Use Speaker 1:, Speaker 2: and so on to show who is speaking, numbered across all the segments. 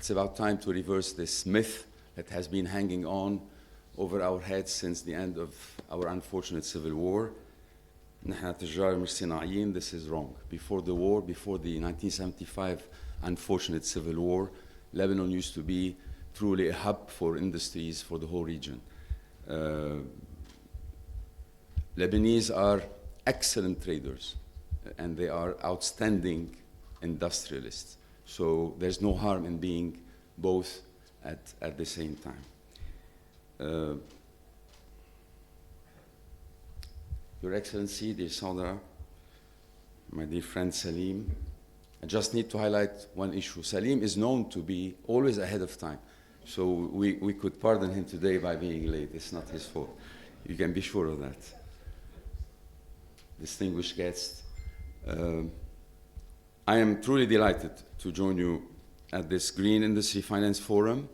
Speaker 1: it's about time to reverse this myth that has been hanging on over our heads since the end of our unfortunate civil war. نحن تجار مش صناعيين. This is wrong. Before the war, before the 1975 unfortunate civil war, Lebanon used to be truly a hub for industries for the whole region. Lebanese are excellent traders, and they are outstanding industrialists. So there's no harm in being both at the same time. Your Excellency, dear Sandra, my dear friend Salim, I just need to highlight one issue. Salim is known to be always ahead of time. So we could pardon him today by being late. It's not his fault. You can be sure of that. Distinguished guests, I am truly delighted to join you at this Green Industry Finance Forum,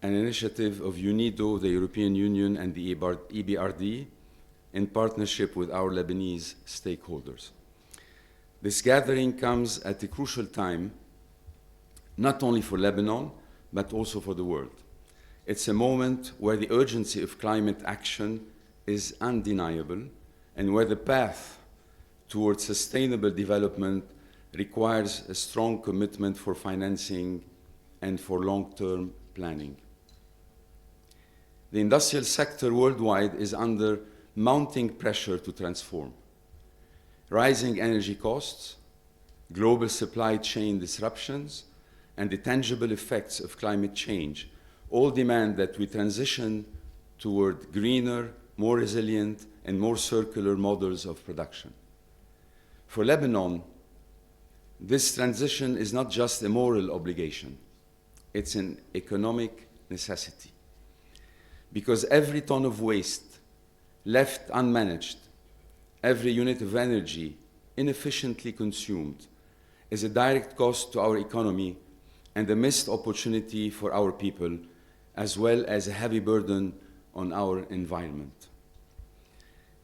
Speaker 1: an initiative of Unido, the European Union, and the EBRD, in partnership with our Lebanese stakeholders. This gathering comes at a crucial time, not only for Lebanon, but also for the world. It's a moment where the urgency of climate action is undeniable, and where the path towards sustainable development requires a strong commitment for financing and for long-term planning. The industrial sector worldwide is under mounting pressure to transform. Rising energy costs, global supply chain disruptions, and the tangible effects of climate change all demand that we transition toward greener, more resilient, and more circular models of production. For Lebanon, this transition is not just a moral obligation, it's an economic necessity. Because every ton of waste left unmanaged, every unit of energy inefficiently consumed is a direct cost to our economy and a missed opportunity for our people, as well as a heavy burden on our environment.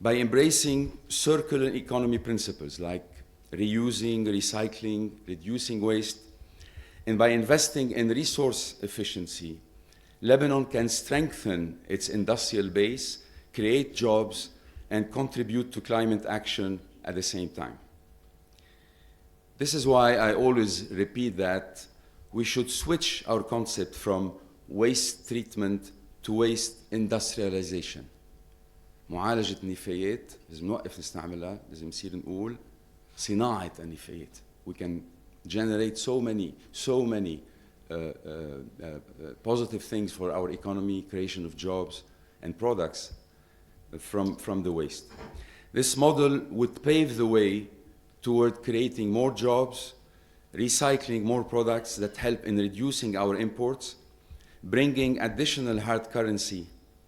Speaker 1: By embracing circular economy principles like reusing, recycling, reducing waste, and by investing in resource efficiency, Lebanon can strengthen its industrial base, create jobs, and contribute to climate action at the same time. This is why I always repeat that we should switch our concept from waste treatment to waste industrialization. معالجة النفايات لازم نوقف نستعملها، لازم نصير نقول صناعة النفايات. We can generate so many positive things for our economy, creation of jobs and products from the waste. This model would pave the way toward creating more jobs, recycling more products that help in reducing our imports, bringing additional hard currency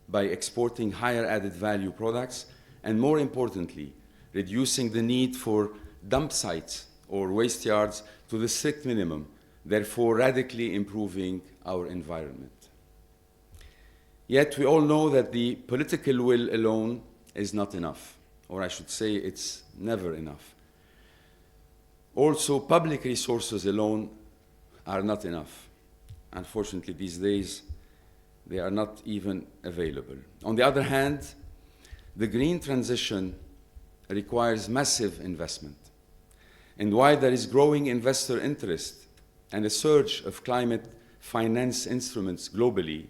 Speaker 1: by exporting higher added value products, and more importantly, reducing the need for dump sites or waste yards to the strict minimum, therefore radically improving our environment. Yet we all know that the political will alone is not enough, or I should say it's never enough. Also, public resources alone are not enough. Unfortunately, these days, they are not even available. On the other hand, the green transition requires massive investment. And while there is growing investor interest and a surge of climate finance instruments globally,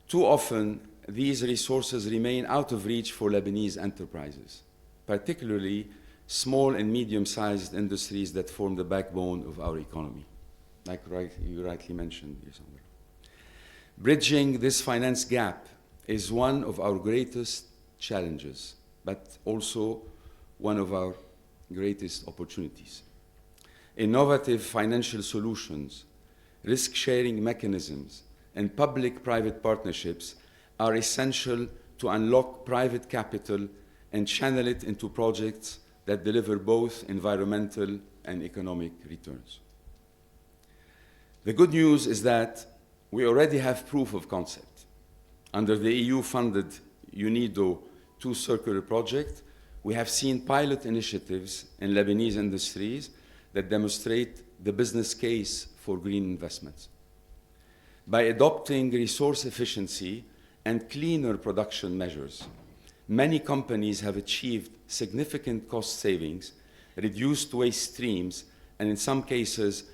Speaker 1: too often these resources remain out of reach for Lebanese enterprises, particularly small and medium-sized industries that form the backbone of our economy, like you rightly mentioned, dear Sandra. Bridging this finance gap is one of our greatest challenges, but also one of our greatest opportunities. Innovative financial solutions, risk-sharing mechanisms, and public-private partnerships are essential to unlock private capital and channel it into projects that deliver both environmental and economic returns. The good news is that we already have proof of concept. Under the EU-funded Unido 2 Circular project, we have seen pilot initiatives in Lebanese industries that demonstrate the business case for green investments. By adopting resource efficiency and cleaner production measures, many companies have achieved significant cost savings, reduced waste streams, and in some cases,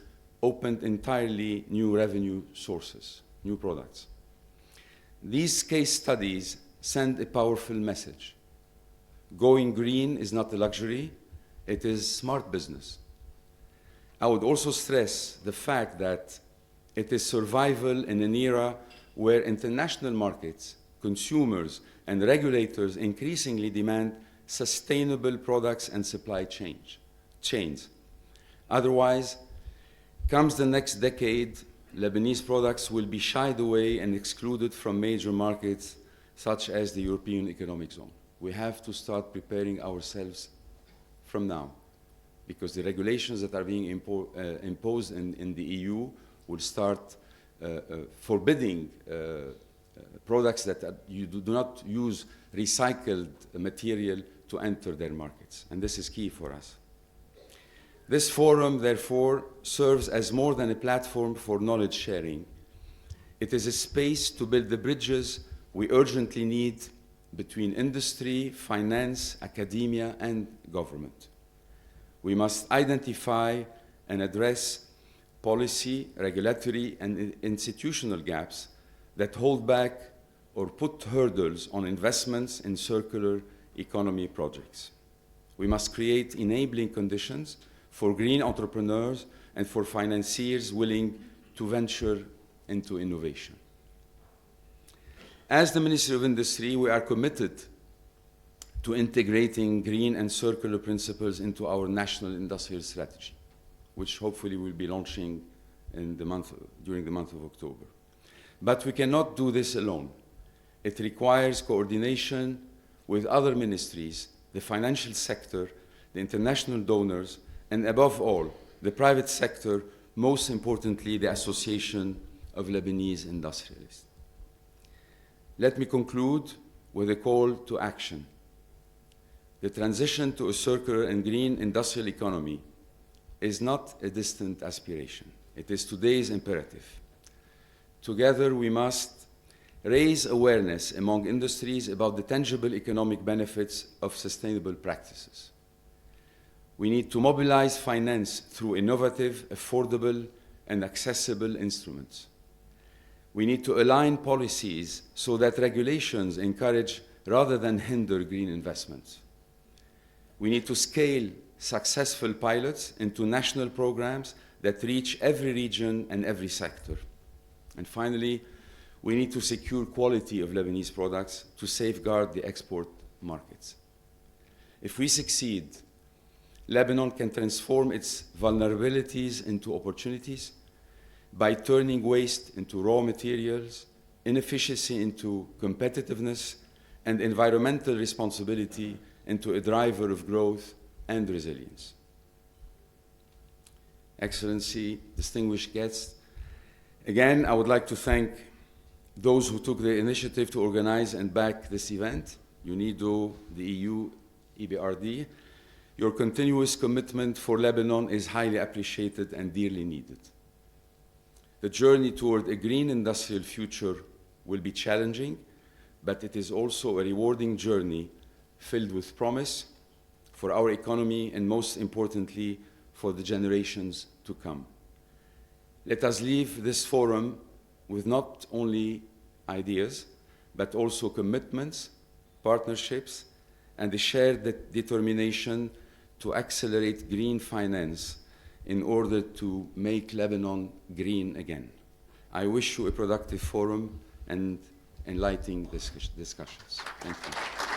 Speaker 1: opened entirely new revenue sources, new products. These case studies send a powerful message. Going green is not a luxury, it is smart business. I would also stress the fact that it is survival in an era where international markets, consumers, and regulators increasingly demand sustainable products and supply chains. Otherwise, comes the next decade, Lebanese products will be shied away and excluded from major markets such as the European Economic Zone. We have to start preparing ourselves from now, because the regulations that are being imposed in the EU will start forbidding products that you do not use recycled material to enter their markets, and this is key for us. This forum, therefore, serves as more than a platform for knowledge sharing. It is a space to build the bridges we urgently need between industry, finance, academia, and government. We must identify and address policy, regulatory, and institutional gaps that hold back or put hurdles on investments in circular economy projects. We must create enabling conditions for green entrepreneurs and for financiers willing to venture into innovation. As the Ministry of Industry, we are committed to integrating green and circular principles into our national industrial strategy, which hopefully we'll be launching during the month of October. But we cannot do this alone. It requires coordination with other ministries, the financial sector, the international donors, and above all, the private sector, most importantly, the Association of Lebanese Industrialists. Let me conclude with a call to action. The transition to a circular and green industrial economy is not a distant aspiration. It is today's imperative. Together, we must raise awareness among industries about the tangible economic benefits of sustainable practices. We need to mobilize finance through innovative, affordable, and accessible instruments. We need to align policies so that regulations encourage rather than hinder green investments. We need to scale successful pilots into national programs that reach every region and every sector. And finally, we need to secure quality of Lebanese products to safeguard the export markets. If we succeed, Lebanon can transform its vulnerabilities into opportunities by turning waste into raw materials, inefficiency into competitiveness, and environmental responsibility into a driver of growth and resilience. Excellency, distinguished guests, again, I would like to thank those who took the initiative to organize and back this event, Unido, the EU, EBRD. Your continuous commitment for Lebanon is highly appreciated and dearly needed. The journey toward a green industrial future will be challenging, but it is also a rewarding journey filled with promise for our economy and, most importantly, for the generations to come. Let us leave this forum with not only ideas, but also commitments, partnerships, and a shared determination to accelerate green finance in order to make Lebanon green again. I wish you a productive forum and enlightening discussions. Thank you.